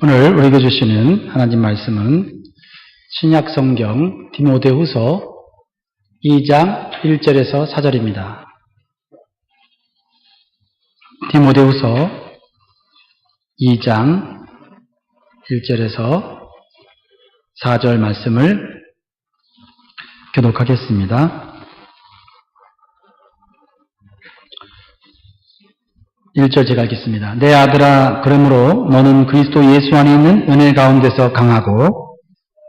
오늘 우리에게 주시는 하나님 말씀은 신약 성경 디모데후서 2장 1절에서 4절입니다. 디모데후서 2장 1절에서 4절 말씀을 교독하겠습니다. 1절 제가 읽겠습니다. 내 아들아, 그러므로 너는 그리스도 예수 안에 있는 은혜 가운데서 강하고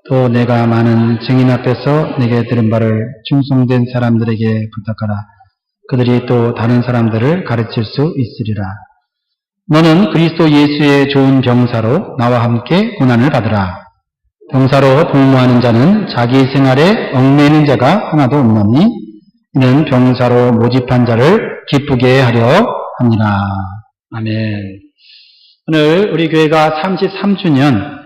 또 내가 많은 증인 앞에서 내게 들은 바를 충성된 사람들에게 부탁하라. 그들이 또 다른 사람들을 가르칠 수 있으리라. 너는 그리스도 예수의 좋은 병사로 나와 함께 고난을 받으라. 병사로 복무하는 자는 자기 생활에 얽매이는 자가 하나도 없나니 이는 병사로 모집한 자를 기쁘게 하려 합니다. 아멘. 오늘 우리 교회가 33주년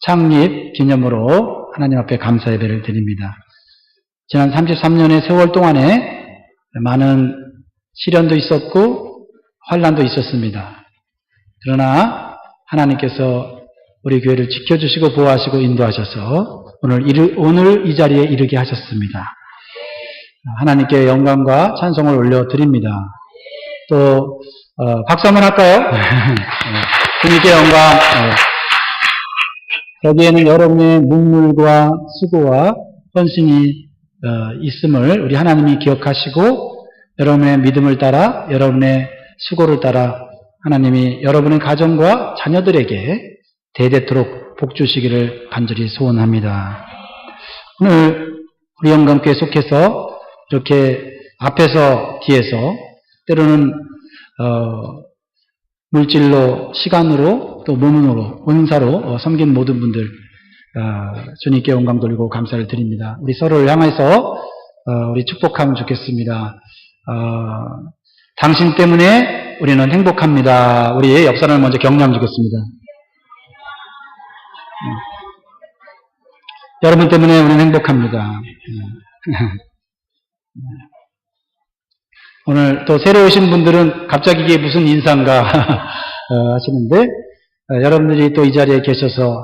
창립 기념으로 하나님 앞에 감사 예배를 드립니다. 지난 33년의 세월 동안에 많은 시련도 있었고 환난도 있었습니다. 그러나 하나님께서 우리 교회를 지켜주시고 보호하시고 인도하셔서 오늘 이 자리에 이르게 하셨습니다. 하나님께 영광과 찬송을 올려드립니다. 또 박수 한번 할까요? 주님께 영광. 거기에는 여러분의 눈물과 수고와 헌신이 있음을 우리 하나님이 기억하시고 여러분의 믿음을 따라 여러분의 수고를 따라 하나님이 여러분의 가정과 자녀들에게 대대토록 복 주시기를 간절히 소원합니다. 오늘 우리 영광교회 속해서 이렇게 앞에서 뒤에서 때로는 물질로, 시간으로, 또 몸으로, 은사로 섬긴 모든 분들 주님께 영광 돌리고 감사를 드립니다. 우리 서로를 향해서 우리 축복하면 좋겠습니다. 당신 때문에 우리는 행복합니다. 우리 옆 사람을 먼저 격려하면 좋겠습니다. 여러분 때문에 우리는 행복합니다. 오늘 또 새로 오신 분들은 갑자기 이게 무슨 인사인가 하시는데 여러분들이 또 이 자리에 계셔서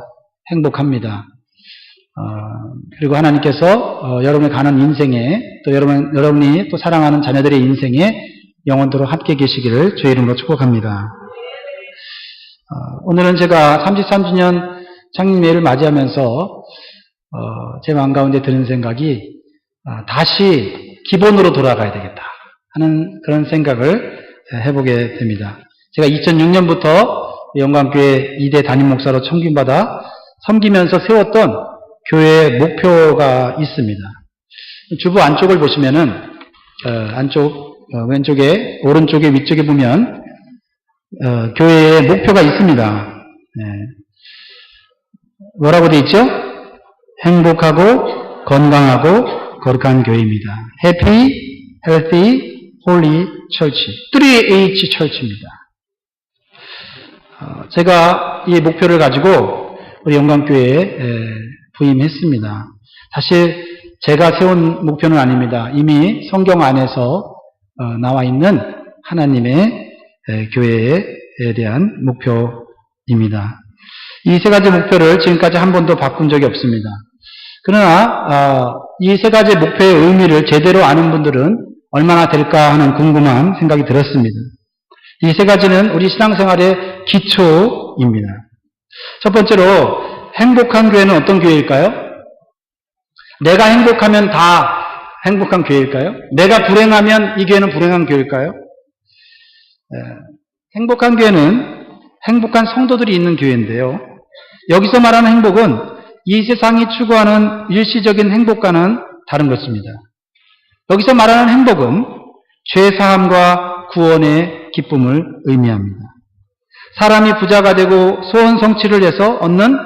행복합니다. 그리고 하나님께서 여러분이 가는 인생에 또 여러분이 또 사랑하는 자녀들의 인생에 영원토록 함께 계시기를 주의 이름으로 축복합니다. 오늘은 제가 33주년 창립예를 맞이하면서 제 마음 가운데 드는 생각이 다시 기본으로 돌아가야 되겠다 하는 그런 생각을 해보게 됩니다. 제가 2006년부터 영광교회 2대 담임 목사로 청김받아 섬기면서 세웠던 교회의 목표가 있습니다. 주부 안쪽을 보시면은 왼쪽에 오른쪽에 위쪽에 보면 교회의 목표가 있습니다. 뭐라고 되어 있죠? 행복하고 건강하고 거룩한 교회입니다. Happy, Healthy, Holy Church, 3H Church입니다. 제가 이 목표를 가지고 우리 영광교회에 부임했습니다. 사실 제가 세운 목표는 아닙니다. 이미 성경 안에서 나와 있는 하나님의 교회에 대한 목표입니다. 이 세 가지 목표를 지금까지 한 번도 바꾼 적이 없습니다. 그러나 이 세 가지 목표의 의미를 제대로 아는 분들은 얼마나 될까 하는 궁금한 생각이 들었습니다. 이 세 가지는 우리 신앙생활의 기초입니다. 첫 번째로 행복한 교회는 어떤 교회일까요? 내가 행복하면 다 행복한 교회일까요? 내가 불행하면 이 교회는 불행한 교회일까요? 행복한 교회는 행복한 성도들이 있는 교회인데요. 여기서 말하는 행복은 이 세상이 추구하는 일시적인 행복과는 다른 것입니다. 여기서 말하는 행복은 죄사함과 구원의 기쁨을 의미합니다. 사람이 부자가 되고 소원 성취를 해서 얻는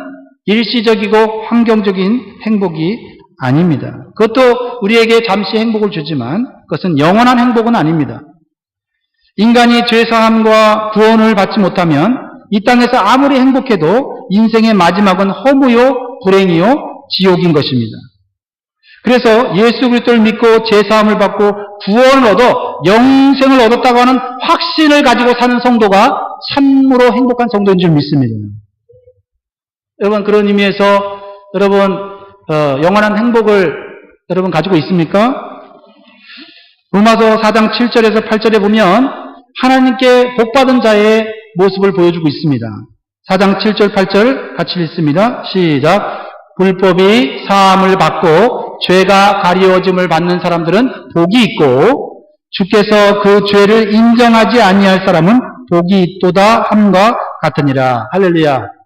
일시적이고 환경적인 행복이 아닙니다. 그것도 우리에게 잠시 행복을 주지만 그것은 영원한 행복은 아닙니다. 인간이 죄사함과 구원을 받지 못하면 이 땅에서 아무리 행복해도 인생의 마지막은 허무요, 불행이요, 지옥인 것입니다. 그래서 예수 그리스도를 믿고 죄사함을 받고 구원을 얻어 영생을 얻었다고 하는 확신을 가지고 사는 성도가 참으로 행복한 성도인 줄 믿습니다. 여러분, 그런 의미에서 여러분 영원한 행복을 여러분 가지고 있습니까? 로마서 4장 7절에서 8절에 보면 하나님께 복받은 자의 모습을 보여주고 있습니다. 4장 7절 8절 같이 읽습니다. 시작. 불법이 사함을 받고 죄가 가리워짐을 받는 사람들은 복이 있고 주께서 그 죄를 인정하지 아니할 사람은 복이 있도다 함과 같으니라. 할렐루야.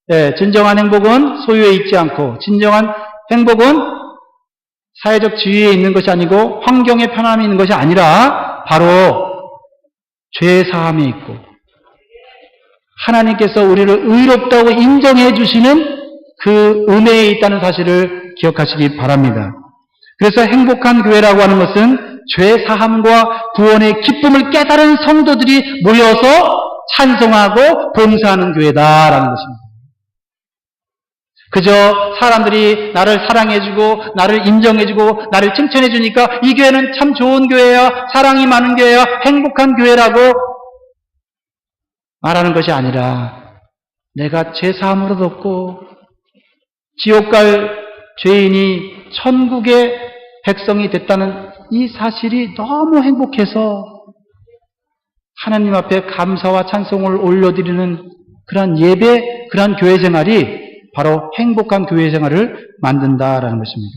네, 진정한 행복은 소유에 있지 않고 진정한 행복은 사회적 지위에 있는 것이 아니고 환경의 편함이 있는 것이 아니라 바로 죄 사함이 있고 하나님께서 우리를 의롭다고 인정해 주시는 그 은혜에 있다는 사실을 기억하시기 바랍니다. 그래서 행복한 교회라고 하는 것은 죄 사함과 구원의 기쁨을 깨달은 성도들이 모여서 찬송하고 봉사하는 교회다라는 것입니다. 그저 사람들이 나를 사랑해주고 나를 인정해주고 나를 칭찬해주니까 이 교회는 참 좋은 교회야, 사랑이 많은 교회야, 행복한 교회라고 말하는 것이 아니라 내가 죄사함을 얻었고 지옥 갈 죄인이 천국의 백성이 됐다는 이 사실이 너무 행복해서 하나님 앞에 감사와 찬송을 올려드리는 그러한 예배, 그러한 교회 생활이 바로 행복한 교회 생활을 만든다라는 것입니다.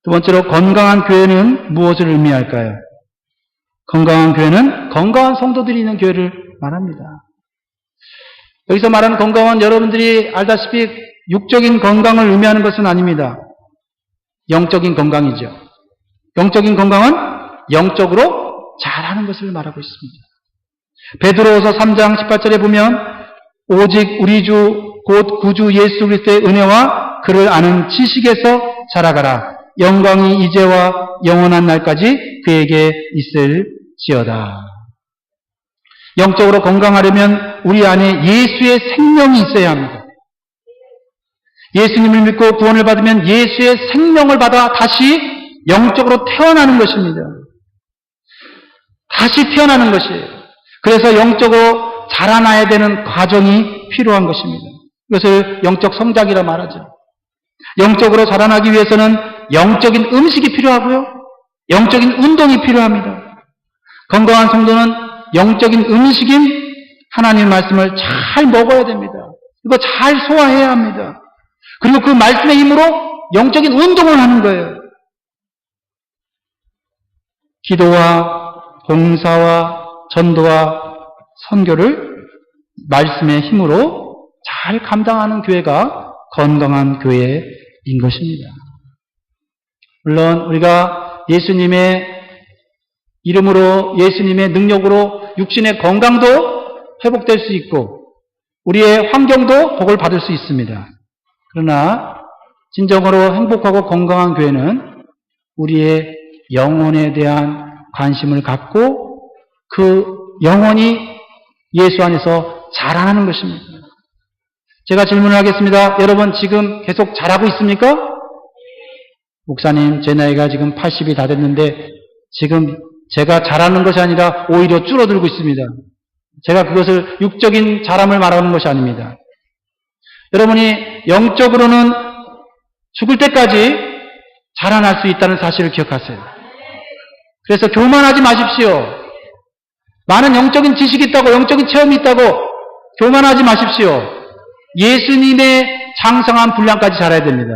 두 번째로 건강한 교회는 무엇을 의미할까요? 건강한 교회는 건강한 성도들이 있는 교회를 말합니다. 여기서 말하는 건강은 여러분들이 알다시피 육적인 건강을 의미하는 것은 아닙니다. 영적인 건강이죠. 영적인 건강은 영적으로 잘하는 것을 말하고 있습니다. 베드로후서 3장 18절에 보면 오직 우리 주 곧 구주 예수 그리스도의 은혜와 그를 아는 지식에서 자라가라. 영광이 이제와 영원한 날까지 그에게 있을지어다. 영적으로 건강하려면 우리 안에 예수의 생명이 있어야 합니다. 예수님을 믿고 구원을 받으면 예수의 생명을 받아 다시 영적으로 태어나는 것입니다. 다시 태어나는 것이에요. 그래서 영적으로 자라나야 되는 과정이 필요한 것입니다. 이것을 영적 성장이라 말하죠. 영적으로 자라나기 위해서는 영적인 음식이 필요하고요. 영적인 운동이 필요합니다. 건강한 성도는 영적인 음식인 하나님의 말씀을 잘 먹어야 됩니다. 이거 잘 소화해야 합니다. 그리고 그 말씀의 힘으로 영적인 운동을 하는 거예요. 기도와 봉사와 전도와 선교를 말씀의 힘으로 잘 감당하는 교회가 건강한 교회인 것입니다. 물론 우리가 예수님의 이름으로 예수님의 능력으로 육신의 건강도 회복될 수 있고 우리의 환경도 복을 받을 수 있습니다. 그러나 진정으로 행복하고 건강한 교회는 우리의 영혼에 대한 관심을 갖고 그 영혼이 예수 안에서 자라나는 것입니다. 제가 질문을 하겠습니다. 여러분 지금 계속 자라고 있습니까? 목사님, 제 나이가 지금 80이 다 됐는데 지금 제가 자라는 것이 아니라 오히려 줄어들고 있습니다. 제가 그것을 육적인 자람을 말하는 것이 아닙니다. 여러분이 영적으로는 죽을 때까지 자라날 수 있다는 사실을 기억하세요. 그래서 교만하지 마십시오. 많은 영적인 지식이 있다고, 영적인 체험이 있다고 교만하지 마십시오. 예수님의 장성한 분량까지 자라야 됩니다.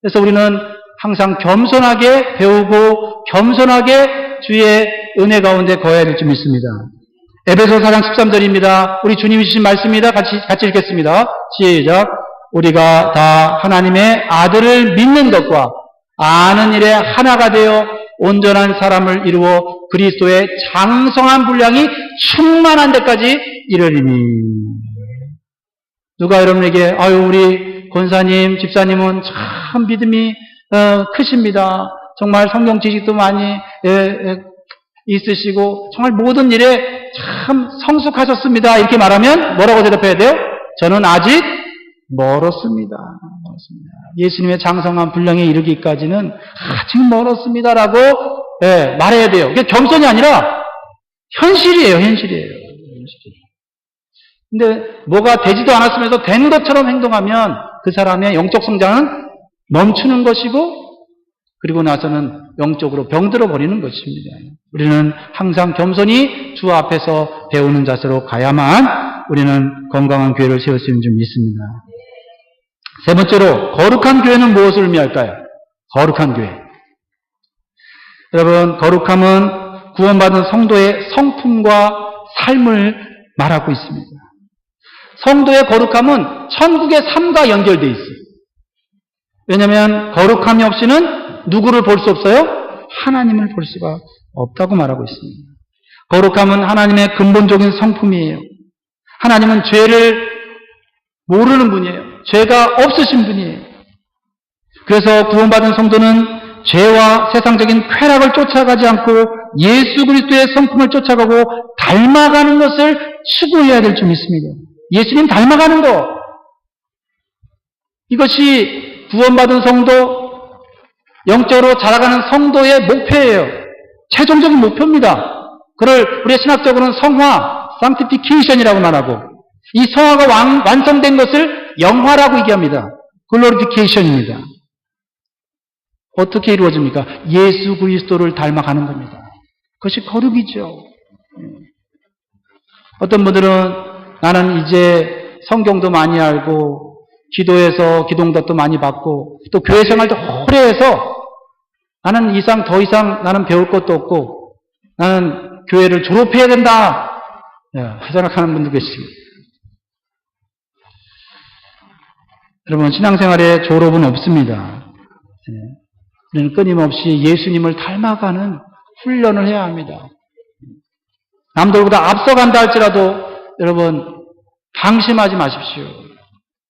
그래서 우리는 항상 겸손하게 배우고 겸손하게 주의 은혜 가운데 거해야 될 줄 믿습니다. 에베소 4장 13절입니다. 우리 주님이 주신 말씀입니다. 같이 읽겠습니다. 시작. 우리가 다 하나님의 아들을 믿는 것과 아는 일에 하나가 되어 온전한 사람을 이루어 그리스도의 장성한 분량이 충만한 데까지 이르리니. 누가 여러분에게 아유 우리 권사님, 집사님은 참 믿음이 크십니다. 정말 성경 지식도 많이 있으시고 정말 모든 일에 참 성숙하셨습니다. 이렇게 말하면 뭐라고 대답해야 돼요? 저는 아직 멀었습니다. 예수님의 장성한 분량에 이르기까지는 아직 멀었습니다라고 말해야 돼요. 이게 겸손이 아니라 현실이에요. 현실이에요. 근데 뭐가 되지도 않았으면서 된 것처럼 행동하면 그 사람의 영적 성장은 멈추는 것이고, 그리고 나서는 영적으로 병들어 버리는 것입니다. 우리는 항상 겸손히 주 앞에서 배우는 자세로 가야만 우리는 건강한 교회를 세울 수 있는 줄 믿습니다. 세 번째로, 거룩한 교회는 무엇을 의미할까요? 거룩한 교회. 여러분, 거룩함은 구원받은 성도의 성품과 삶을 말하고 있습니다. 성도의 거룩함은 천국의 삶과 연결되어 있어요. 왜냐하면 거룩함이 없이는 누구를 볼 수 없어요? 하나님을 볼 수가 없다고 말하고 있습니다. 거룩함은 하나님의 근본적인 성품이에요. 하나님은 죄를 모르는 분이에요. 죄가 없으신 분이에요. 그래서 구원받은 성도는 죄와 세상적인 쾌락을 쫓아가지 않고 예수 그리스도의 성품을 쫓아가고 닮아가는 것을 추구해야 될 줄 믿습니다. 예수님 닮아가는 것. 이것이 구원받은 성도, 영적으로 자라가는 성도의 목표예요. 최종적인 목표입니다. 그걸 우리의 신학적으로는 성화, sanctification이라고 말하고, 이 성화가 완성된 것을 영화라고 얘기합니다. glorification입니다. 어떻게 이루어집니까? 예수 그리스도를 닮아가는 겁니다. 그것이 거룩이죠. 어떤 분들은 나는 이제 성경도 많이 알고 기도해서 기도응답도 많이 받고 또 교회 생활도 오래 해서 나는 더 이상 나는 배울 것도 없고 나는 교회를 졸업해야 된다 생각하는 분도 계십니다. 여러분, 신앙생활에 졸업은 없습니다. 우리는 끊임없이 예수님을 닮아가는 훈련을 해야 합니다. 남들보다 앞서간다 할지라도 여러분 방심하지 마십시오.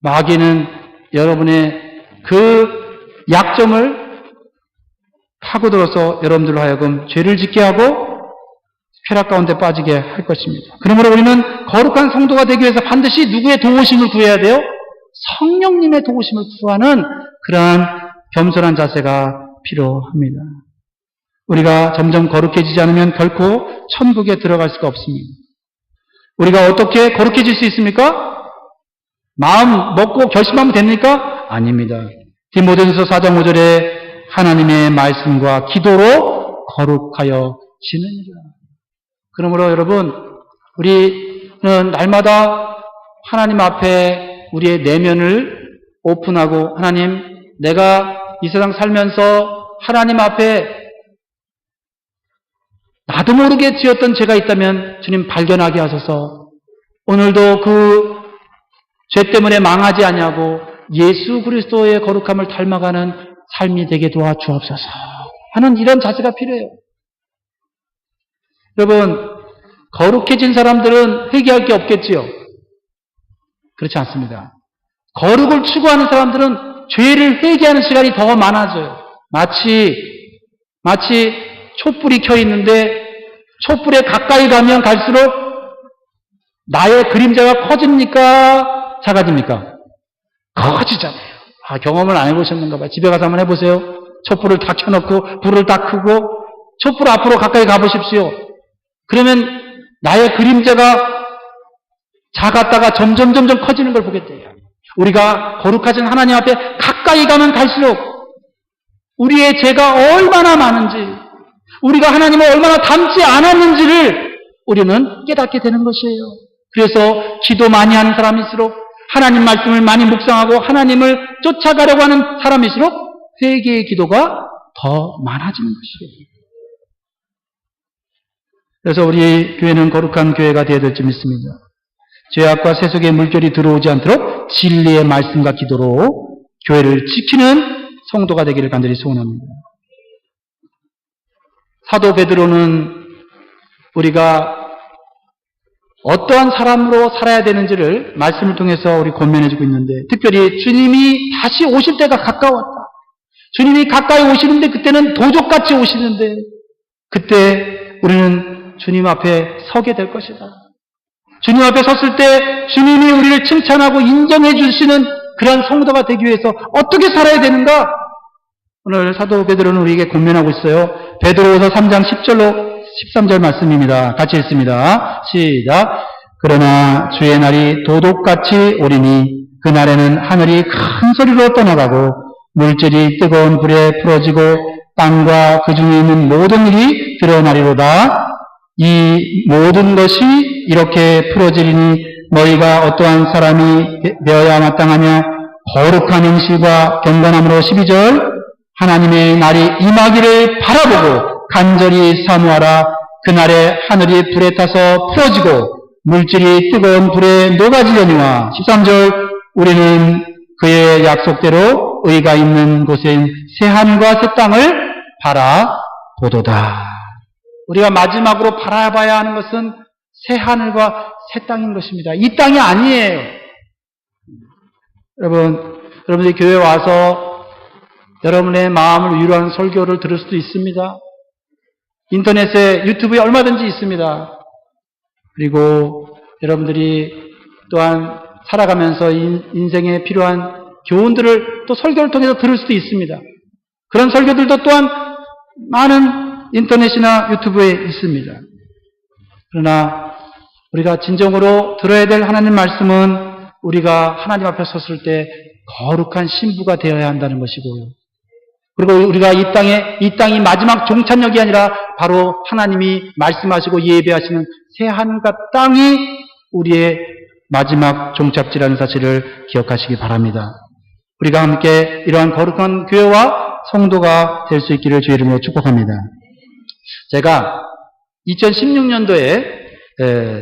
마귀는 여러분의 그 약점을 파고들어서 여러분들로 하여금 죄를 짓게 하고 쾌락 가운데 빠지게 할 것입니다. 그러므로 우리는 거룩한 성도가 되기 위해서 반드시 누구의 도우심을 구해야 돼요? 성령님의 도우심을 구하는 그러한 겸손한 자세가 필요합니다. 우리가 점점 거룩해지지 않으면 결코 천국에 들어갈 수가 없습니다. 우리가 어떻게 거룩해질 수 있습니까? 마음 먹고 결심하면 됩니까? 아닙니다. 디모데전서 4장 5절에 하나님의 말씀과 기도로 거룩하여 지느니라. 그러므로 여러분, 우리는 날마다 하나님 앞에 우리의 내면을 오픈하고, 하나님, 내가 이 세상 살면서 하나님 앞에 나도 모르게 지었던 죄가 있다면 주님 발견하게 하소서. 오늘도 그 죄 때문에 망하지 아니하고 예수 그리스도의 거룩함을 닮아가는 삶이 되게 도와주옵소서 하는 이런 자세가 필요해요. 여러분, 거룩해진 사람들은 회개할 게 없겠지요? 그렇지 않습니다. 거룩을 추구하는 사람들은 죄를 회개하는 시간이 더 많아져요. 마치 촛불이 켜 있는데 촛불에 가까이 가면 갈수록 나의 그림자가 커집니까? 작아집니까? 커지잖아요. 경험을 안 해보셨는가 봐요. 집에 가서 한번 해보세요. 촛불을 다 켜놓고 불을 다 끄고 촛불 앞으로 가까이 가보십시오. 그러면 나의 그림자가 작았다가 점점 커지는 걸 보게 돼요. 우리가 거룩하신 하나님 앞에 가까이 가면 갈수록 우리의 죄가 얼마나 많은지, 우리가 하나님을 얼마나 닮지 않았는지를 우리는 깨닫게 되는 것이에요. 그래서 기도 많이 하는 사람일수록, 하나님 말씀을 많이 묵상하고 하나님을 쫓아가려고 하는 사람일수록 회개의 기도가 더 많아지는 것이에요. 그래서 우리 교회는 거룩한 교회가 되어야 될 줄 믿습니다. 죄악과 세속의 물결이 들어오지 않도록 진리의 말씀과 기도로 교회를 지키는 성도가 되기를 간절히 소원합니다. 사도 베드로는 우리가 어떠한 사람으로 살아야 되는지를 말씀을 통해서 우리 권면해주고 있는데, 특별히 주님이 다시 오실 때가 가까웠다. 주님이 가까이 오시는데, 그때는 도적같이 오시는데, 그때 우리는 주님 앞에 서게 될 것이다. 주님 앞에 섰을 때 주님이 우리를 칭찬하고 인정해 주시는 그런 성도가 되기 위해서 어떻게 살아야 되는가? 오늘 사도 베드로는 우리에게 권면하고 있어요. 베드로후서 3장 10절로 13절 말씀입니다. 같이 읽습니다. 시작. 그러나 주의 날이 도둑같이 오리니 그날에는 하늘이 큰 소리로 떠나가고 물질이 뜨거운 불에 풀어지고 땅과 그 중에 있는 모든 일이 드러나리로다. 이 모든 것이 이렇게 풀어지리니 너희가 어떠한 사람이 되어야 마땅하며 거룩한 행실과 경건함으로 12절 하나님의 날이 임하기를 바라보고 간절히 사모하라. 그날에 하늘이 불에 타서 풀어지고 물질이 뜨거운 불에 녹아지려니와 13절 우리는 그의 약속대로 의가 있는 곳엔 새하늘과 새 땅을 바라보도다. 우리가 마지막으로 바라봐야 하는 것은 새하늘과 새 땅인 것입니다. 이 땅이 아니에요. 여러분들이 교회에 와서 여러분의 마음을 위로하는 설교를 들을 수도 있습니다. 인터넷에 유튜브에 얼마든지 있습니다. 그리고 여러분들이 또한 살아가면서 인생에 필요한 교훈들을 또 설교를 통해서 들을 수도 있습니다. 그런 설교들도 또한 많은 인터넷이나 유튜브에 있습니다. 그러나 우리가 진정으로 들어야 될 하나님 말씀은 우리가 하나님 앞에 섰을 때 거룩한 신부가 되어야 한다는 것이고요. 그리고 우리가 이 땅이 마지막 종착역이 아니라 바로 하나님이 말씀하시고 예배하시는 새하늘과 땅이 우리의 마지막 종착지라는 사실을 기억하시기 바랍니다. 우리가 함께 이러한 거룩한 교회와 성도가 될 수 있기를 주의 이름으로 축복합니다. 제가 2016년도에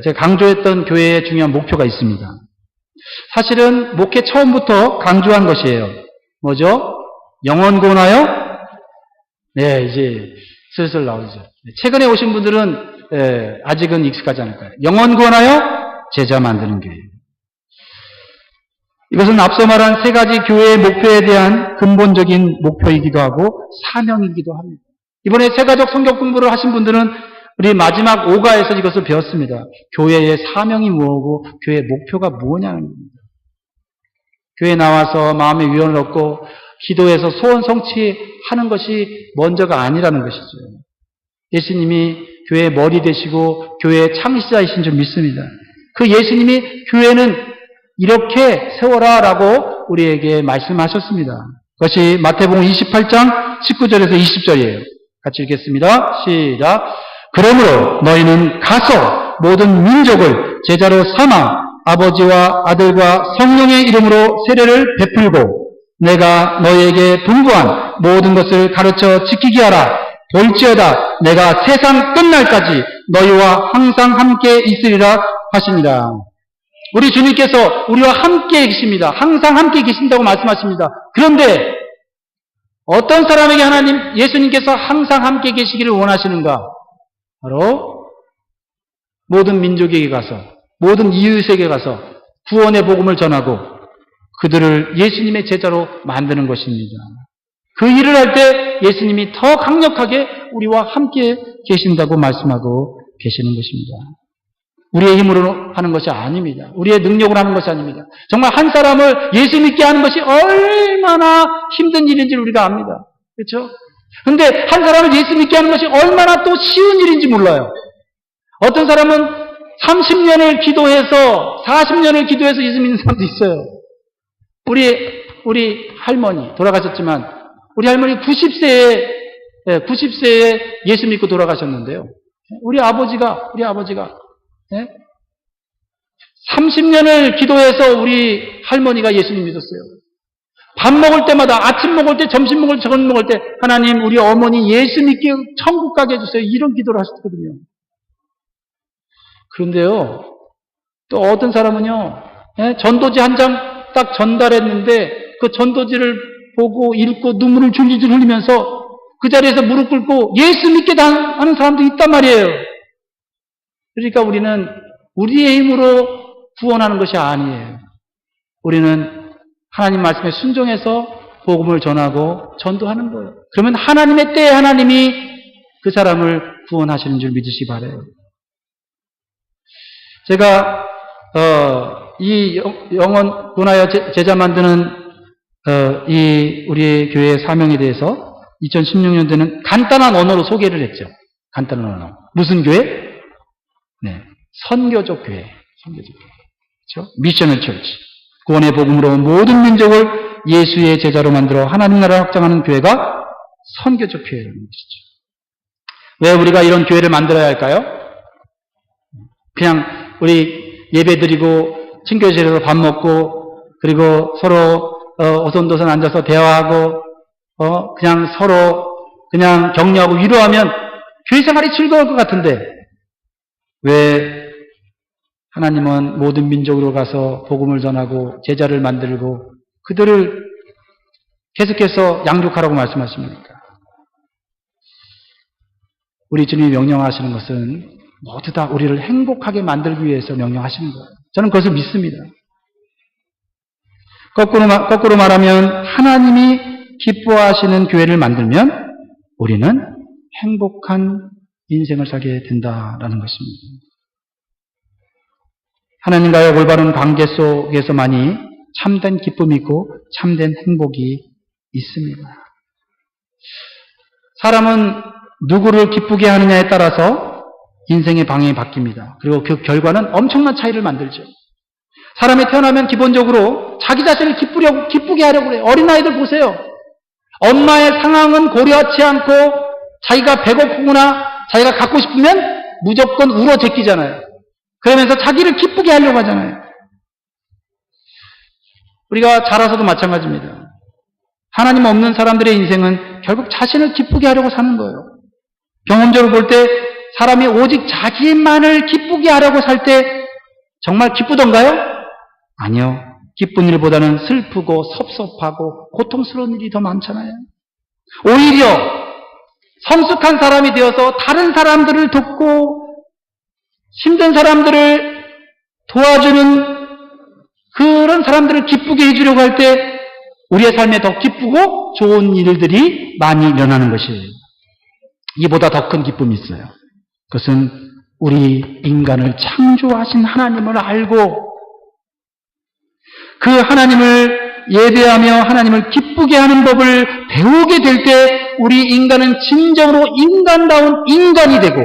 제가 강조했던 교회의 중요한 목표가 있습니다. 사실은 목회 처음부터 강조한 것이에요. 뭐죠? 영원 구원하여? 네, 이제 슬슬 나오죠. 최근에 오신 분들은 아직은 익숙하지 않을 거예요. 영원 구원하여 제자 만드는 교회. 이것은 앞서 말한 세 가지 교회의 목표에 대한 근본적인 목표이기도 하고 사명이기도 합니다. 이번에 세가족 성경 공부를 하신 분들은 우리 마지막 5가에서 이것을 배웠습니다. 교회의 사명이 뭐고 교회의 목표가 뭐냐는 겁니다. 교회에 나와서 마음의 위안을 얻고 기도해서 소원 성취하는 것이 먼저가 아니라는 것이죠. 예수님이 교회의 머리 되시고 교회의 창시자이신 줄 믿습니다. 그 예수님이 교회는 이렇게 세워라라고 우리에게 말씀하셨습니다. 그것이 마태복음 28장 19절에서 20절이에요. 같이 읽겠습니다. 시작. 그러므로 너희는 가서 모든 민족을 제자로 삼아 아버지와 아들과 성령의 이름으로 세례를 베풀고 내가 너희에게 분부한 모든 것을 가르쳐 지키게 하라. 볼지어다 내가 세상 끝날까지 너희와 항상 함께 있으리라 하시니라. 우리 주님께서 우리와 함께 계십니다. 항상 함께 계신다고 말씀하십니다. 그런데 어떤 사람에게 하나님 예수님께서 항상 함께 계시기를 원하시는가? 바로 모든 민족에게 가서 모든 이웃에게 가서 구원의 복음을 전하고 그들을 예수님의 제자로 만드는 것입니다. 그 일을 할 때 예수님이 더 강력하게 우리와 함께 계신다고 말씀하고 계시는 것입니다. 우리의 힘으로 하는 것이 아닙니다. 우리의 능력으로 하는 것이 아닙니다. 정말 한 사람을 예수 믿게 하는 것이 얼마나 힘든 일인지를 우리가 압니다. 그렇죠? 근데 한 사람을 예수 믿게 하는 것이 얼마나 또 쉬운 일인지 몰라요. 어떤 사람은 30년을 기도해서 40년을 기도해서 예수 믿는 사람도 있어요. 우리 할머니 돌아가셨지만 우리 할머니 90세에 예수 믿고 돌아가셨는데요. 우리 아버지가 30년을 기도해서 우리 할머니가 예수님 믿었어요. 밥 먹을 때마다 아침 먹을 때 점심 먹을 때 저녁 먹을 때 하나님 우리 어머니 예수 믿게 천국 가게 해주세요. 이런 기도를 하셨거든요. 그런데요. 또 어떤 사람은요. 전도지 한 장 딱 전달했는데 그 전도지를 보고 읽고 눈물을 줄줄줄 흘리면서 그 자리에서 무릎 꿇고 예수 믿게 하는 사람도 있단 말이에요. 그러니까 우리는 우리의 힘으로 구원하는 것이 아니에요. 우리는 하나님 말씀에 순종해서 복음을 전하고 전도하는 거예요. 그러면 하나님의 때에 하나님이 그 사람을 구원하시는 줄 믿으시기 바라요. 제가 이 영원 구원하여 제자 만드는 이 우리의 교회의 사명에 대해서 2016년도에는 간단한 언어로 소개를 했죠. 간단한 언어. 무슨 교회? 네, 선교적 교회. 선교적 교회. 그렇죠? 미셔널 처치. 구원의 복음으로 모든 민족을 예수의 제자로 만들어 하나님 나라를 확장하는 교회가 선교적 교회라는 것이죠. 왜 우리가 이런 교회를 만들어야 할까요? 그냥 우리 예배드리고 친교실에서 밥 먹고 그리고 서로 오손도손 앉아서 대화하고 그냥 서로 그냥 격려하고 위로하면 교회 생활이 즐거울 것 같은데 왜 하나님은 모든 민족으로 가서 복음을 전하고 제자를 만들고 그들을 계속해서 양육하라고 말씀하십니까? 우리 주님이 명령하시는 것은 모두 다 우리를 행복하게 만들기 위해서 명령하시는 거예요. 저는 그것을 믿습니다. 거꾸로 말하면 하나님이 기뻐하시는 교회를 만들면 우리는 행복한 인생을 살게 된다라는 것입니다. 하나님과의 올바른 관계 속에서만이 참된 기쁨이 있고 참된 행복이 있습니다. 사람은 누구를 기쁘게 하느냐에 따라서 인생의 방향이 바뀝니다. 그리고 그 결과는 엄청난 차이를 만들죠. 사람이 태어나면 기본적으로 자기 자신을 기쁘게 하려고 그래요. 어린아이들 보세요. 엄마의 상황은 고려하지 않고 자기가 배고프거나 자기가 갖고 싶으면 무조건 울어 제끼잖아요. 그러면서 자기를 기쁘게 하려고 하잖아요. 우리가 자라서도 마찬가지입니다. 하나님 없는 사람들의 인생은 결국 자신을 기쁘게 하려고 사는 거예요. 경험적으로 볼 때 사람이 오직 자기만을 기쁘게 하려고 살 때 정말 기쁘던가요? 아니요. 기쁜 일보다는 슬프고 섭섭하고 고통스러운 일이 더 많잖아요. 오히려 성숙한 사람이 되어서 다른 사람들을 돕고 힘든 사람들을 도와주는 그런 사람들을 기쁘게 해주려고 할 때 우리의 삶에 더 기쁘고 좋은 일들이 많이 일어나는 것이에요. 이보다 더 큰 기쁨이 있어요. 그것은 우리 인간을 창조하신 하나님을 알고 그 하나님을 예배하며 하나님을 기쁘게 하는 법을 배우게 될 때 우리 인간은 진정으로 인간다운 인간이 되고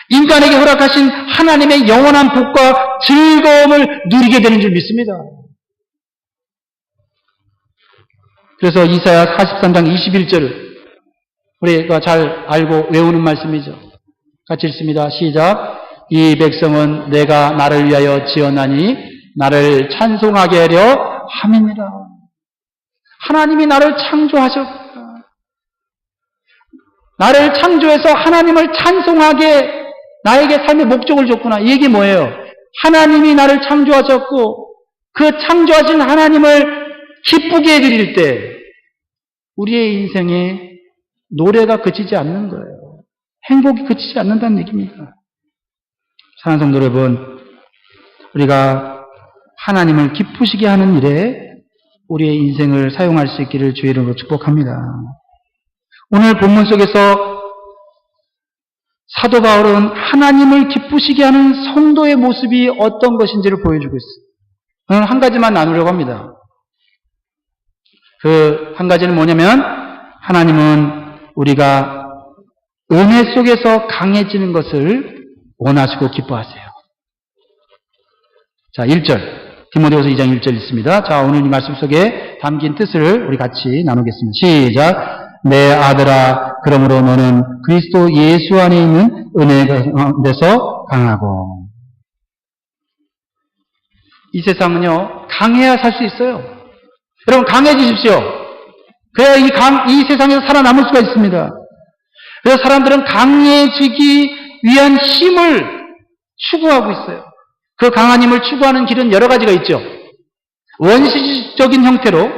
인간에게 허락하신 하나님의 영원한 복과 즐거움을 누리게 되는 줄 믿습니다. 그래서 이사야 43장 21절을 우리가 잘 알고 외우는 말씀이죠. 같이 읽습니다. 시작. 이 백성은 내가 나를 위하여 지어나니 나를 찬송하게 하려 함이니라. 하나님이 나를 창조하셨구나. 나를 창조해서 하나님을 찬송하게 나에게 삶의 목적을 줬구나. 이 얘기 뭐예요? 하나님이 나를 창조하셨고 그 창조하신 하나님을 기쁘게 해드릴 때 우리의 인생에 노래가 그치지 않는 거예요. 행복이 그치지 않는다는 얘기입니다. 사랑하는 성도 여러분, 우리가 하나님을 기쁘시게 하는 일에 우리의 인생을 사용할 수 있기를 주의 이름으로 축복합니다. 오늘 본문 속에서 사도 바울은 하나님을 기쁘시게 하는 성도의 모습이 어떤 것인지를 보여주고 있어요. 오늘 한 가지만 나누려고 합니다. 그 한 가지는 뭐냐면 하나님은 우리가 은혜 속에서 강해지는 것을 원하시고 기뻐하세요. 자, 1절. 디모데후서 2장 1절 있습니다. 자, 오늘 이 말씀 속에 담긴 뜻을 우리 같이 나누겠습니다. 시작. 내 아들아, 그러므로 너는 그리스도 예수 안에 있는 은혜 가운데서 강하고. 이 세상은요, 강해야 살 수 있어요. 여러분, 강해지십시오. 그래야 이 세상에서 살아남을 수가 있습니다. 그래서 사람들은 강해지기 위한 힘을 추구하고 있어요. 그 강한 힘을 추구하는 길은 여러 가지가 있죠. 원시적인 형태로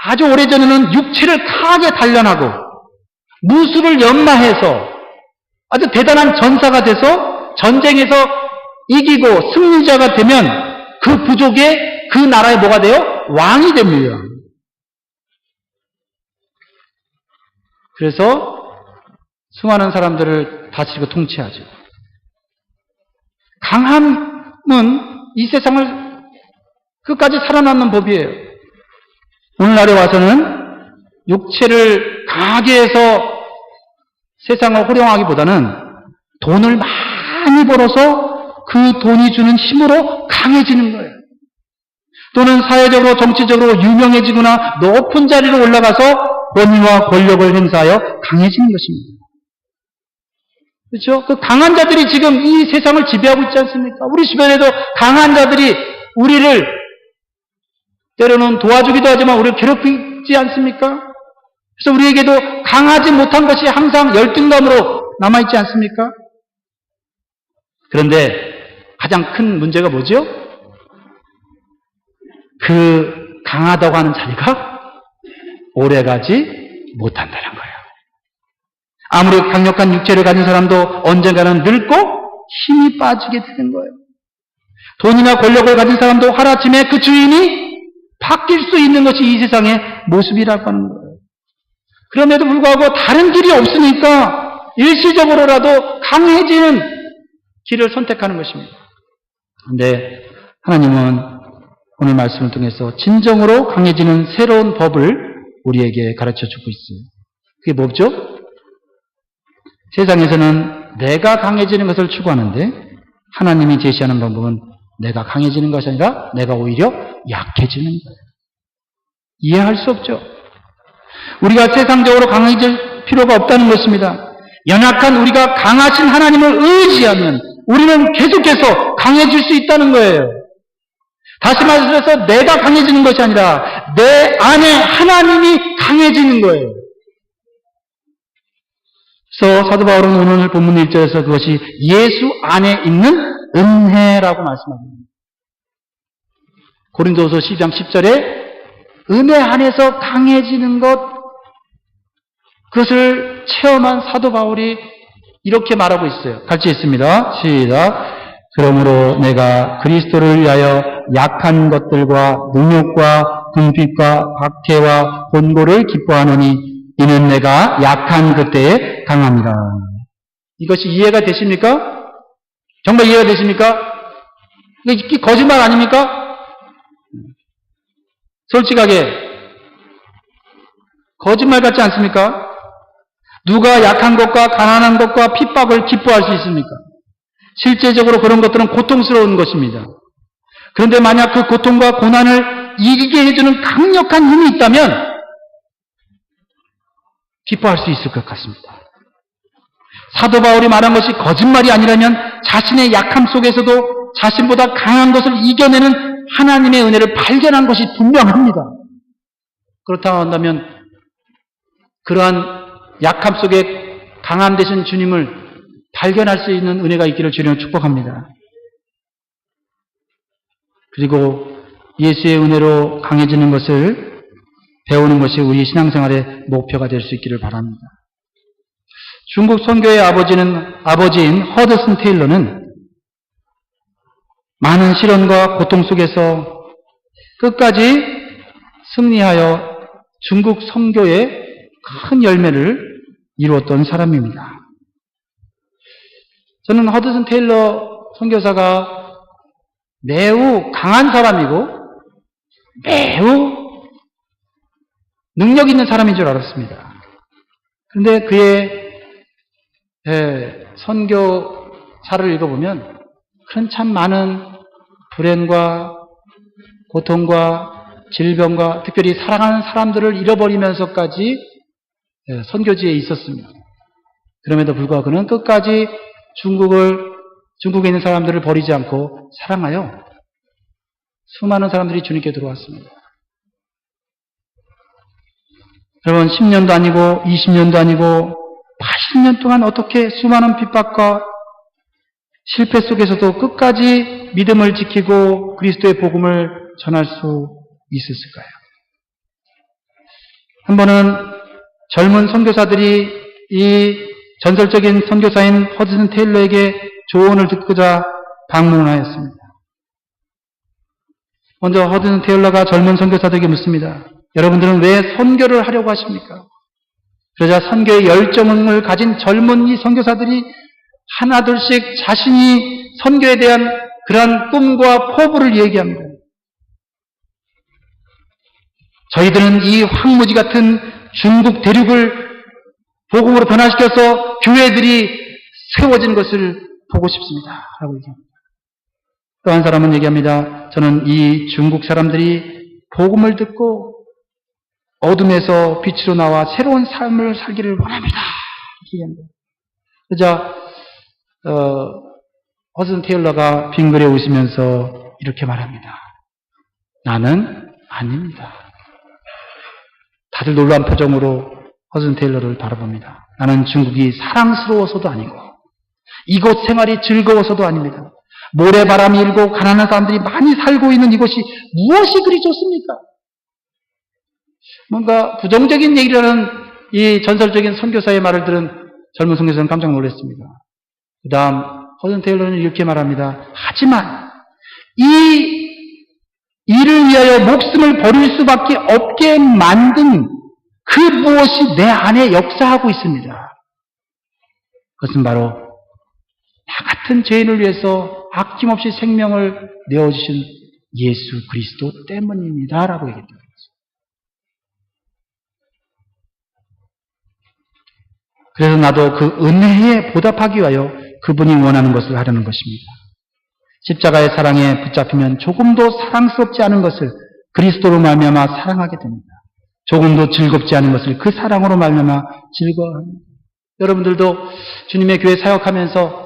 아주 오래전에는 육체를 강하게 단련하고 무술을 연마해서 아주 대단한 전사가 돼서 전쟁에서 이기고 승리자가 되면 그 부족의 그 나라의 뭐가 돼요? 왕이 됩니다. 그래서 수많은 사람들을 다스리고 통치하죠. 강함은 이 세상을 끝까지 살아남는 법이에요. 오늘날에 와서는 육체를 강하게 해서 세상을 호령하기보다는 돈을 많이 벌어서 그 돈이 주는 힘으로 강해지는 거예요. 또는 사회적으로 정치적으로 유명해지거나 높은 자리로 올라가서 권위와 권력을 행사하여 강해지는 것입니다. 그렇죠? 그 강한 자들이 지금 이 세상을 지배하고 있지 않습니까? 우리 주변에도 강한 자들이 우리를 때로는 도와주기도 하지만 우리를 괴롭히지 않습니까? 그래서 우리에게도 강하지 못한 것이 항상 열등감으로 남아있지 않습니까? 그런데 가장 큰 문제가 뭐죠? 그 강하다고 하는 자리가 오래가지 못한다는 거예요. 아무리 강력한 육체를 가진 사람도 언젠가는 늙고 힘이 빠지게 되는 거예요. 돈이나 권력을 가진 사람도 하루아침에 그 주인이 바뀔 수 있는 것이 이 세상의 모습이라고 하는 거예요. 그럼에도 불구하고 다른 길이 없으니까 일시적으로라도 강해지는 길을 선택하는 것입니다. 그런데 하나님은 오늘 말씀을 통해서 진정으로 강해지는 새로운 법을 우리에게 가르쳐 주고 있어요. 그게 뭐죠? 세상에서는 내가 강해지는 것을 추구하는데 하나님이 제시하는 방법은 내가 강해지는 것이 아니라 내가 오히려 약해지는 거예요. 이해할 수 없죠. 우리가 세상적으로 강해질 필요가 없다는 것입니다. 연약한 우리가 강하신 하나님을 의지하면 우리는 계속해서 강해질 수 있다는 거예요. 다시 말해서 내가 강해지는 것이 아니라 내 안에 하나님이 강해지는 거예요. 그래서 사도 바울은 오늘 본문 1절에서 그것이 예수 안에 있는 은혜라고 말씀합니다. 고린도서 12장 10절에 은혜 안에서 강해지는 것, 그것을 체험한 사도 바울이 이렇게 말하고 있어요. 같이 읽습니다. 시작. 그러므로 내가 그리스도를 위하여 약한 것들과 능욕과 궁핍과 박해와 곤고를 기뻐하노니 이는 내가 약한 그때에 강함이라. 이것이 이해가 되십니까? 정말 이해가 되십니까? 이게 거짓말 아닙니까? 솔직하게 거짓말 같지 않습니까? 누가 약한 것과 가난한 것과 핍박을 기뻐할 수 있습니까? 실제적으로 그런 것들은 고통스러운 것입니다. 그런데 만약 그 고통과 고난을 이기게 해주는 강력한 힘이 있다면 기뻐할 수 있을 것 같습니다. 사도 바울이 말한 것이 거짓말이 아니라면 자신의 약함 속에서도 자신보다 강한 것을 이겨내는 하나님의 은혜를 발견한 것이 분명합니다. 그렇다고 한다면 그러한 약함 속에 강함 되신 주님을 발견할 수 있는 은혜가 있기를 주님을 축복합니다. 그리고 예수의 은혜로 강해지는 것을 배우는 것이 우리 신앙생활의 목표가 될 수 있기를 바랍니다. 중국 선교의 아버지인 허드슨 테일러는 많은 시련과 고통 속에서 끝까지 승리하여 중국 선교의 큰 열매를 이루었던 사람입니다. 저는 허드슨 테일러 선교사가 매우 강한 사람이고 매우 능력 있는 사람인 줄 알았습니다. 그런데 그의 선교사를 읽어보면 그런 참 많은 불행과 고통과 질병과 특별히 사랑하는 사람들을 잃어버리면서까지 선교지에 있었습니다. 그럼에도 불구하고 그는 끝까지 중국에 있는 사람들을 버리지 않고 사랑하여 수많은 사람들이 주님께 들어왔습니다. 여러분 10년도 아니고 20년도 아니고 80년 동안 어떻게 수많은 핍박과 실패 속에서도 끝까지 믿음을 지키고 그리스도의 복음을 전할 수 있었을까요? 한 번은 젊은 선교사들이 이 전설적인 선교사인 허드슨 테일러에게 조언을 듣고자 방문을 하였습니다. 먼저 허드슨 테일러가 젊은 선교사들에게 묻습니다. 여러분들은 왜 선교를 하려고 하십니까? 그러자 선교의 열정을 가진 젊은 이 선교사들이 하나둘씩 자신이 선교에 대한 그러한 꿈과 포부를 얘기합니다. 저희들은 이 황무지 같은 중국 대륙을 복음으로 변화시켜서 교회들이 세워지는 것을 보고 싶습니다. 라고 얘기합니다. 또 한 사람은 얘기합니다. 저는 이 중국 사람들이 복음을 듣고 어둠에서 빛으로 나와 새로운 삶을 살기를 원합니다. 그러자 허슨 테일러가 빙그레 웃으면서 이렇게 말합니다. 나는 아닙니다. 다들 놀란 표정으로 허슨 테일러를 바라봅니다. 나는 중국이 사랑스러워서도 아니고 이곳 생활이 즐거워서도 아닙니다. 모래바람이 일고 가난한 사람들이 많이 살고 있는 이곳이 무엇이 그리 좋습니까? 뭔가 부정적인 얘기를 하는 이 전설적인 선교사의 말을 들은 젊은 선교사는 깜짝 놀랐습니다. 그 다음 허슨 테일러는 이렇게 말합니다. 하지만 이 일을 위하여 목숨을 버릴 수밖에 없게 만든 그 무엇이 내 안에 역사하고 있습니다. 그것은 바로 나 같은 죄인을 위해서 아낌없이 생명을 내어주신 예수 그리스도 때문입니다. 라고 얘기했습니다. 그래서 나도 그 은혜에 보답하기 위하여 그분이 원하는 것을 하려는 것입니다. 십자가의 사랑에 붙잡히면 조금도 사랑스럽지 않은 것을 그리스도로 말미암아 사랑하게 됩니다. 조금도 즐겁지 않은 것을 그 사랑으로 말미암아 즐거워합니다. 여러분들도 주님의 교회 사역하면서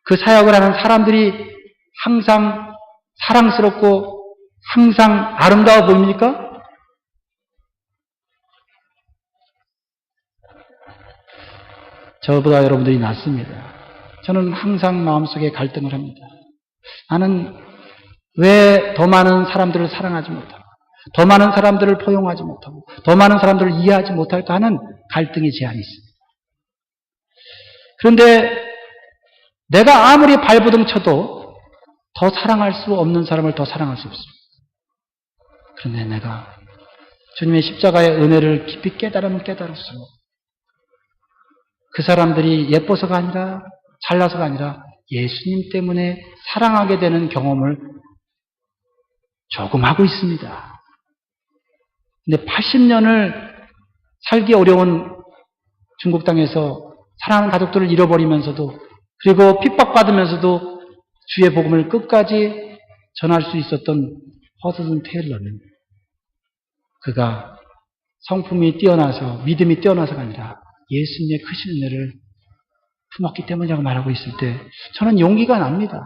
그 사역을 하는 사람들이 항상 사랑스럽고 항상 아름다워 보입니까? 저보다 여러분들이 낫습니다. 저는 항상 마음속에 갈등을 합니다. 나는 왜 더 많은 사람들을 사랑하지 못하고 더 많은 사람들을 포용하지 못하고 더 많은 사람들을 이해하지 못할까 하는 갈등의 제한이 있습니다. 그런데 내가 아무리 발버둥 쳐도 더 사랑할 수 없는 사람을 더 사랑할 수 없습니다. 그런데 내가 주님의 십자가의 은혜를 깊이 깨달으면 깨달을수록 그 사람들이 예뻐서가 아니라 잘나서가 아니라 예수님 때문에 사랑하게 되는 경험을 조금 하고 있습니다. 근데 80년을 살기 어려운 중국 땅에서 사랑하는 가족들을 잃어버리면서도 그리고 핍박받으면서도 주의 복음을 끝까지 전할 수 있었던 허슨 테일러는 그가 성품이 뛰어나서 믿음이 뛰어나서가 아니라 예수님의 크신 은혜를 품었기 때문이라고 말하고 있을 때 저는 용기가 납니다.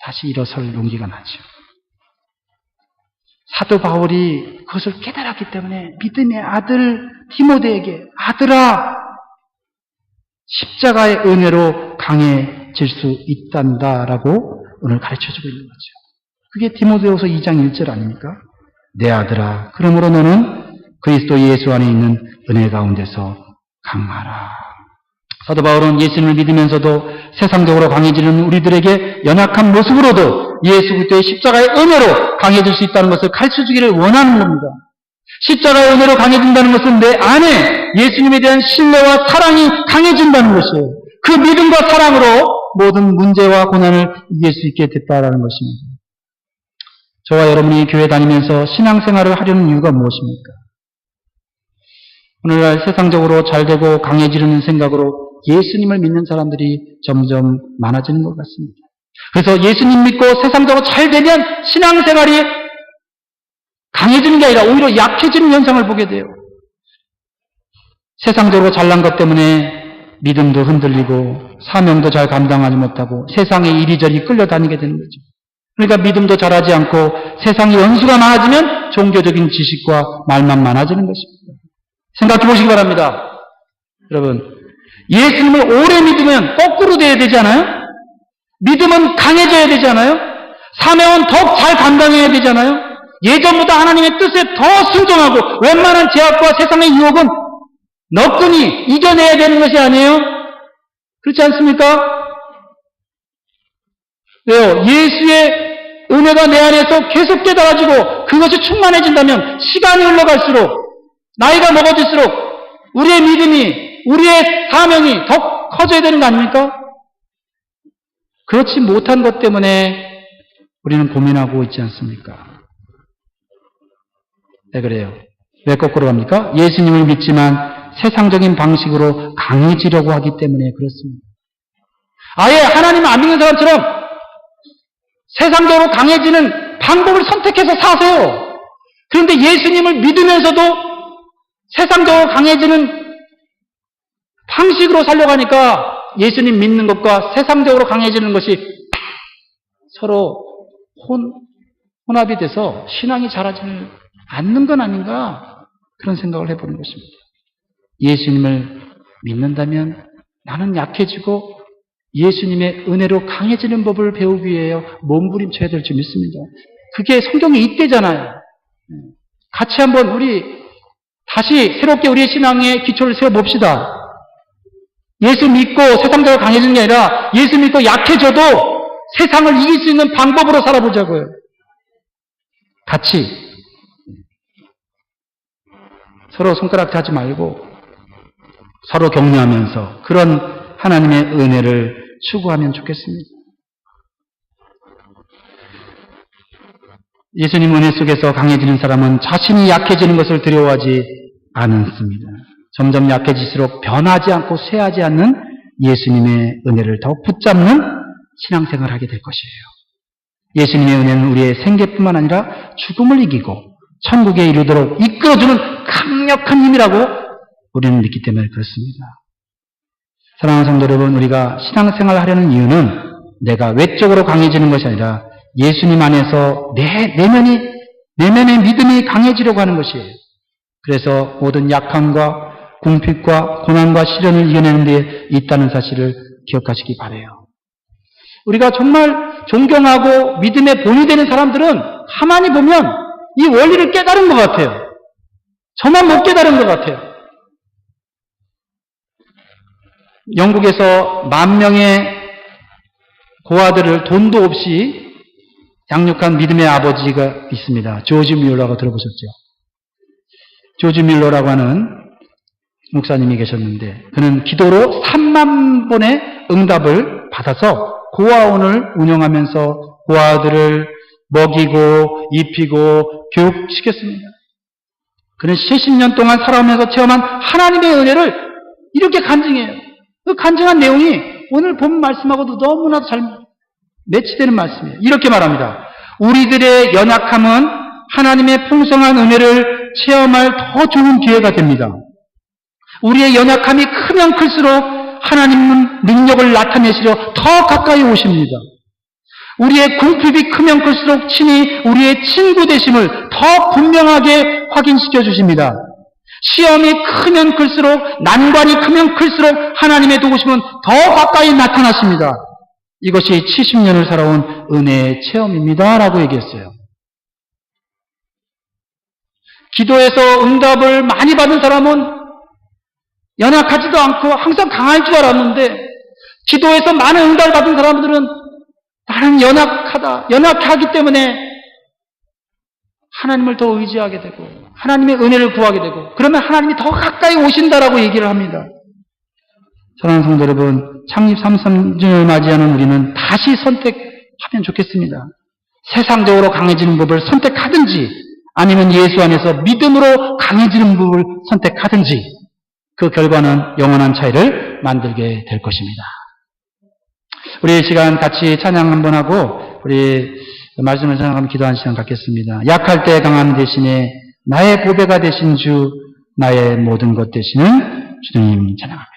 다시 일어설 용기가 나죠. 사도 바울이 그것을 깨달았기 때문에 믿음의 아들 디모데에게 아들아 십자가의 은혜로 강해질 수 있단다라고 오늘 가르쳐주고 있는 거죠. 그게 디모데후서 2장 1절 아닙니까? 내 아들아 그러므로 너는 그리스도 예수 안에 있는 은혜 가운데서 강하라. 사도 바울은 예수님을 믿으면서도 세상적으로 강해지는 우리들에게 연약한 모습으로도 예수 그리스도의 십자가의 은혜로 강해질 수 있다는 것을 가르쳐주기를 원하는 겁니다. 십자가의 은혜로 강해진다는 것은 내 안에 예수님에 대한 신뢰와 사랑이 강해진다는 것이에요. 그 믿음과 사랑으로 모든 문제와 고난을 이길 수 있게 됐다라는 것입니다. 저와 여러분이 교회 다니면서 신앙생활을 하려는 이유가 무엇입니까? 오늘날 세상적으로 잘되고 강해지려는 생각으로 예수님을 믿는 사람들이 점점 많아지는 것 같습니다. 그래서 예수님 믿고 세상적으로 잘되면 신앙생활이 강해지는 게 아니라 오히려 약해지는 현상을 보게 돼요. 세상적으로 잘난 것 때문에 믿음도 흔들리고 사명도 잘 감당하지 못하고 세상에 이리저리 끌려다니게 되는 거죠. 그러니까 믿음도 잘하지 않고 세상의 연수가 많아지면 종교적인 지식과 말만 많아지는 것입니다. 생각해 보시기 바랍니다. 여러분, 예수님을 오래 믿으면 거꾸로 돼야 되지 않아요? 믿음은 강해져야 되지 않아요? 사명은 더 잘 감당해야 되잖아요? 예전보다 하나님의 뜻에 더 순종하고 웬만한 제약과 세상의 유혹은 너끈히 이겨내야 되는 것이 아니에요? 그렇지 않습니까? 왜요? 예수의 은혜가 내 안에서 계속 깨달아지고 그것이 충만해진다면 시간이 흘러갈수록 나이가 먹어질수록 우리의 믿음이 우리의 사명이 더 커져야 되는 거 아닙니까? 그렇지 못한 것 때문에 우리는 고민하고 있지 않습니까? 왜 그래요? 왜 거꾸로 합니까? 예수님을 믿지만 세상적인 방식으로 강해지려고 하기 때문에 그렇습니다. 아예 하나님을 안 믿는 사람처럼 세상적으로 강해지는 방법을 선택해서 사세요. 그런데 예수님을 믿으면서도 세상적으로 강해지는 방식으로 살려고 하니까 예수님 믿는 것과 세상적으로 강해지는 것이 서로 혼합이 돼서 신앙이 자라지 않는 건 아닌가 그런 생각을 해보는 것입니다. 예수님을 믿는다면 나는 약해지고 예수님의 은혜로 강해지는 법을 배우기 위해 몸부림쳐야 될 줄 믿습니다. 그게 성경에 있대잖아요. 같이 한번 우리 다시 새롭게 우리의 신앙의 기초를 세워봅시다. 예수 믿고 세상적으로 강해지는 게 아니라 예수 믿고 약해져도 세상을 이길 수 있는 방법으로 살아보자고요. 같이 서로 손가락 하지 말고 서로 격려하면서 그런 하나님의 은혜를 추구하면 좋겠습니다. 예수님 은혜 속에서 강해지는 사람은 자신이 약해지는 것을 두려워하지 않습니다. 점점 약해질수록 변하지 않고 쇠하지 않는 예수님의 은혜를 더 붙잡는 신앙생활을 하게 될 것이에요. 예수님의 은혜는 우리의 생계뿐만 아니라 죽음을 이기고 천국에 이르도록 이끌어주는 강력한 힘이라고 우리는 믿기 때문에 그렇습니다. 사랑하는 성도 여러분, 우리가 신앙생활을 하려는 이유는 내가 외적으로 강해지는 것이 아니라 예수님 안에서 내면의 믿음이 강해지려고 하는 것이에요. 그래서 모든 약함과 궁핍과 고난과 시련을 이겨내는 데 있다는 사실을 기억하시기 바라요. 우리가 정말 존경하고 믿음의 본이 되는 사람들은 가만히 보면 이 원리를 깨달은 것 같아요. 저만 못 깨달은 것 같아요. 영국에서 10,000명의 고아들을 돈도 없이 양육한 믿음의 아버지가 있습니다. 조지 뮬러라고 들어보셨죠? 조지 뮬러라고 하는 목사님이 계셨는데 그는 기도로 3만 번의 응답을 받아서 고아원을 운영하면서 고아들을 먹이고 입히고 교육시켰습니다. 그는 70년 동안 살아오면서 체험한 하나님의 은혜를 이렇게 간증해요. 그 간증한 내용이 오늘 본 말씀하고도 너무나도 잘 매치되는 말씀이에요. 이렇게 말합니다. 우리들의 연약함은 하나님의 풍성한 은혜를 체험할 더 좋은 기회가 됩니다. 우리의 연약함이 크면 클수록 하나님은 능력을 나타내시려 더 가까이 오십니다. 우리의 궁핍이 크면 클수록 친히 우리의 친구 되심을 더 분명하게 확인시켜 주십니다. 시험이 크면 클수록 난관이 크면 클수록 하나님의 도우심은 더 가까이 나타나십니다. 이것이 70년을 살아온 은혜의 체험입니다. 라고 얘기했어요. 기도에서 응답을 많이 받은 사람은 연약하지도 않고 항상 강할 줄 알았는데 기도에서 많은 응답을 받은 사람들은 나는 연약하기 때문에 하나님을 더 의지하게 되고 하나님의 은혜를 구하게 되고 그러면 하나님이 더 가까이 오신다라고 얘기를 합니다. 사랑하는 성도 여러분, 창립 33주년을 맞이하는 우리는 다시 선택하면 좋겠습니다. 세상적으로 강해지는 법을 선택하든지 아니면 예수 안에서 믿음으로 강해지는 법을 선택하든지 그 결과는 영원한 차이를 만들게 될 것입니다. 우리 이 시간 같이 찬양 한번 하고 우리 말씀을 생각하며 기도하는 시간 갖겠습니다. 약할 때 강함 대신에 나의 보배가 되신 주, 나의 모든 것 되시는 주님 찬양합니다.